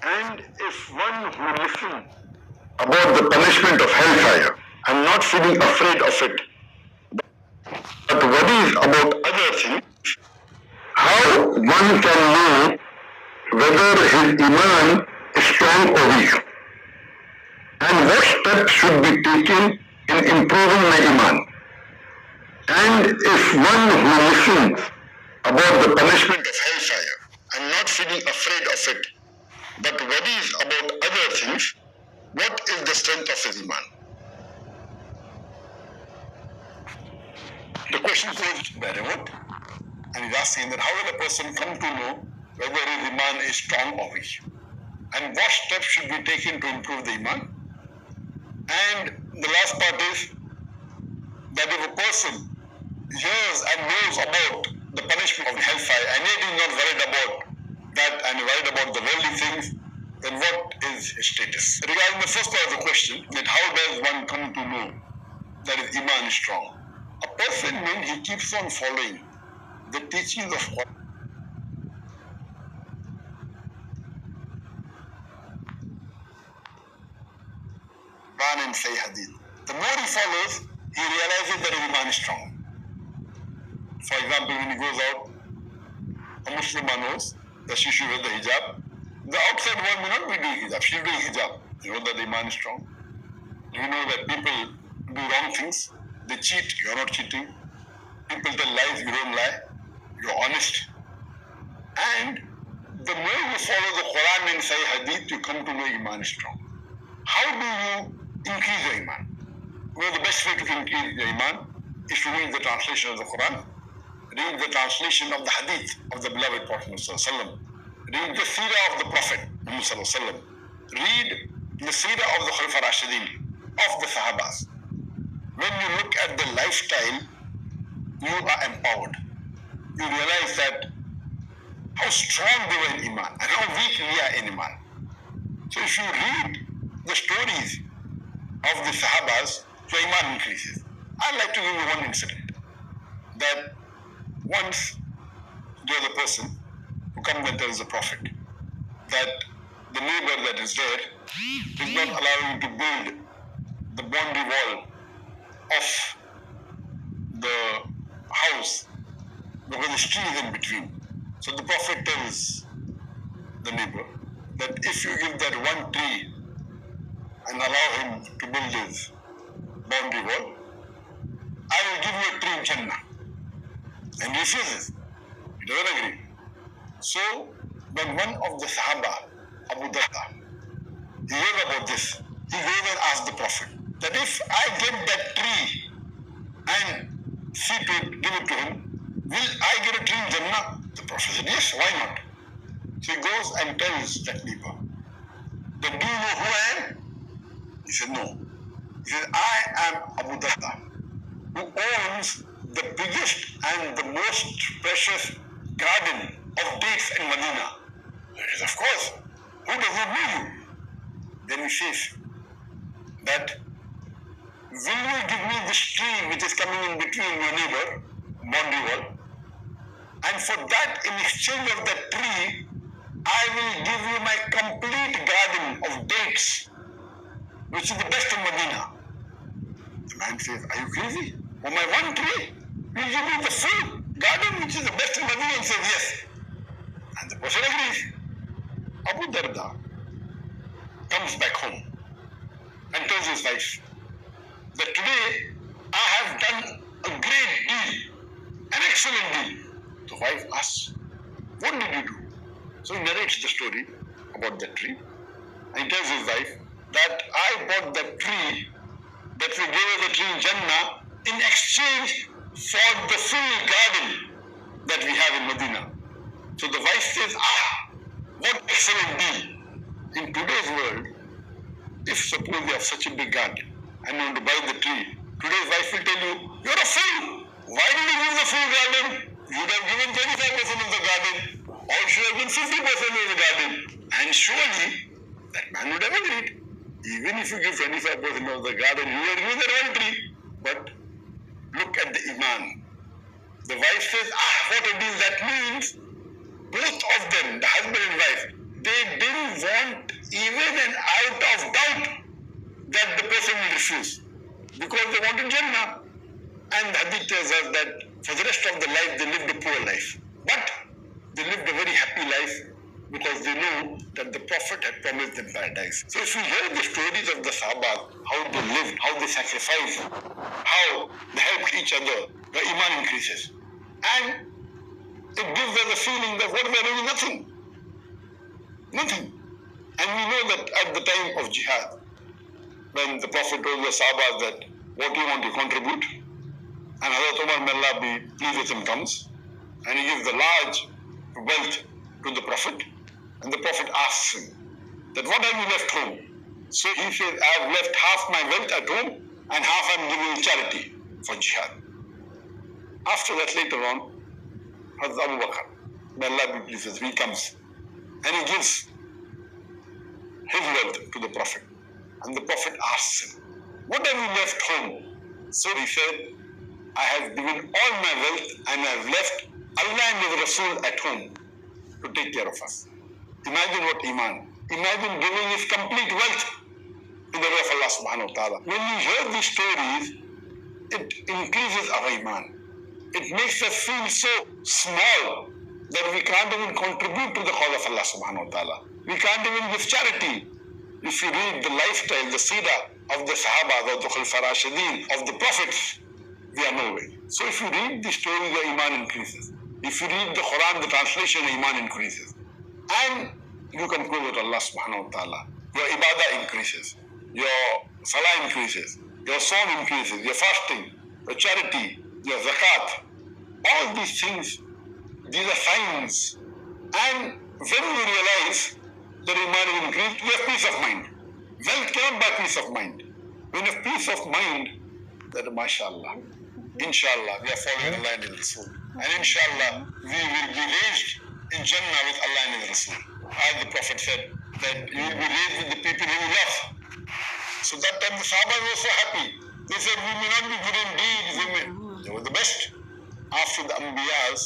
And if one who listens about the punishment of hellfire and not feeling afraid of it, but worries about other things, how one can know whether his Eemaan is strong or weak, and what steps should be taken in improving my Eemaan. And if one who listens about the punishment of hellfire and not feeling afraid of it, but worries about other things, what is the strength of his Iman? The question posed by Rewat, and he's asking that how will a person come to know whether his Iman is strong or weak? And what steps should be taken to improve the Iman? And the last part is that if a person hears and knows about the punishment of hellfire and yet is not worried about that and worried about the worldly things, then what is his status? Regarding the first part of the question, that how does one come to know that his Iman is strong? A person, when he keeps on following the teachings of Quran and Sahih Hadith, the more he follows, he realizes that his Iman is strong. For example, when he goes out, a Muslim knows that she should wear the hijab. The outside world may not be doing hijab, she is doing hijab. You know that the Iman is strong. You know that people do wrong things, they cheat, you are not cheating. People tell lies, you don't lie, you are honest. And the more you follow the Quran and Sahih Hadith, you come to know Iman is strong. How do you increase your Iman? Well, the best way to increase your Iman is to read the translation of the Quran, read the translation of the Hadith of the beloved Prophet ﷺ, read the Seerah of the Prophet ﷺ, read the Seerah of the Khalifa Rashidin, of the Sahabas. When you look at the lifestyle, you are empowered. You realize that how strong they were in Iman and how weak we are in Iman. So if you read the stories of the Sahabas, your Iman increases. I'd like to give you one incident. That once there was a person who comes and tells the Prophet that the neighbor that is there is not allowing to build the boundary wall of the house because the street is in between. So the Prophet tells the neighbor that if you give that one tree and allow him to build his boundary wall, I will give you a tree in Jannah. And he refuses. He doesn't agree. So when one of the Sahaba, Abu Darda, he heard about this, he goes and asks the Prophet that if I get that tree and see to it, give it to him, will I get a tree in Jannah? The Prophet said, yes, why not? So he goes and tells that neighbor, then do you know who I am? He said, no. He said, I am Abu Darda, who owns the biggest and the most precious garden of dates in Medina. He says, of course, who does not know you? Then he says that, will you give me this tree which is coming in between your neighbor, boundary wall? And for that, in exchange of that tree, I will give you my complete garden of dates, which is the best in Medina. The man says, are you crazy? For my one tree, will you give me the full garden, which is the best in Medina? And says, yes. And the person agrees. Abu Darda comes back home and tells his wife that today I have done a great deal, an excellent deal. The wife asks, what did you do? So he narrates the story about that tree. And he tells his wife that I bought that tree, that we gave her the tree in Jannah in exchange for the full garden that we have in Medina. So the wife says, what excellent deal. In today's world, if suppose you have such a big garden and you want to buy the tree, today's wife will tell you, you're a fool. Why did you give the full garden? You would have given 25% of the garden, or you should have given 50% of the garden. And surely, that man would have agreed. Even if you give 25% of the garden, you will give the one tree. But look at the Iman. The wife says, what a deal. That means both of them, the husband and wife, they didn't want even an iota of doubt that the person will refuse, because they wanted Jannah. And the hadith tells us that for the rest of the life they lived a poor life. But they lived a very happy life because they knew that the Prophet had promised them paradise. So if we hear the stories of the Sahaba, how they lived, how they sacrificed, how they helped each other, the Eemaan increases. And it gives us a feeling that what we are really nothing. Nothing. And we know that at the time of jihad, when the Prophet told the Sahaba that what do you want to contribute? And Hazrat Umar, may Allah be pleased with him, comes and he gives the large wealth to the Prophet. And the Prophet asks him that what have you left home? So he said, I have left half my wealth at home and half I am giving charity for jihad. After that, later on, Hazrat Abu Bakr, may Allah be pleased with him, he comes and he gives his wealth to the Prophet. And the Prophet asks him, what have you left home? So he said, I have given all my wealth and I have left Allah and His Rasul at home to take care of us. Imagine what Eemaan. Imagine giving his complete wealth in the way of Allah subhanahu wa ta'ala. When we hear these stories, it increases our Eemaan. It makes us feel so small that we can't even contribute to the cause of Allah subhanahu wa ta'ala. We can't even give charity. If you read the lifestyle, the seerah of the Sahaba, of the Khulafa Rashideen, of the Prophets, we are nowhere. So if you read the story, your Eemaan increases. If you read the Quran, the translation, Eemaan increases. And you can go with Allah subhanahu wa ta'ala. Your ibadah increases. Your salah increases. Your sawm increases. Your fasting, your charity, your zakat. All these things, these are signs. And when we realize that Eemaan is increased, we have peace of mind. Wealth cannot buy peace of mind. When you have peace of mind, that mashallah, inshallah, we are following Allah and His Rasul. And inshallah, we will be raised in Jannah with Allah and His Rasul. As the Prophet said, that you will be raised with the people who you love. So that time the Sahaba were so happy. They said, we may not be good in deeds, they were the best. After the Anbiyas,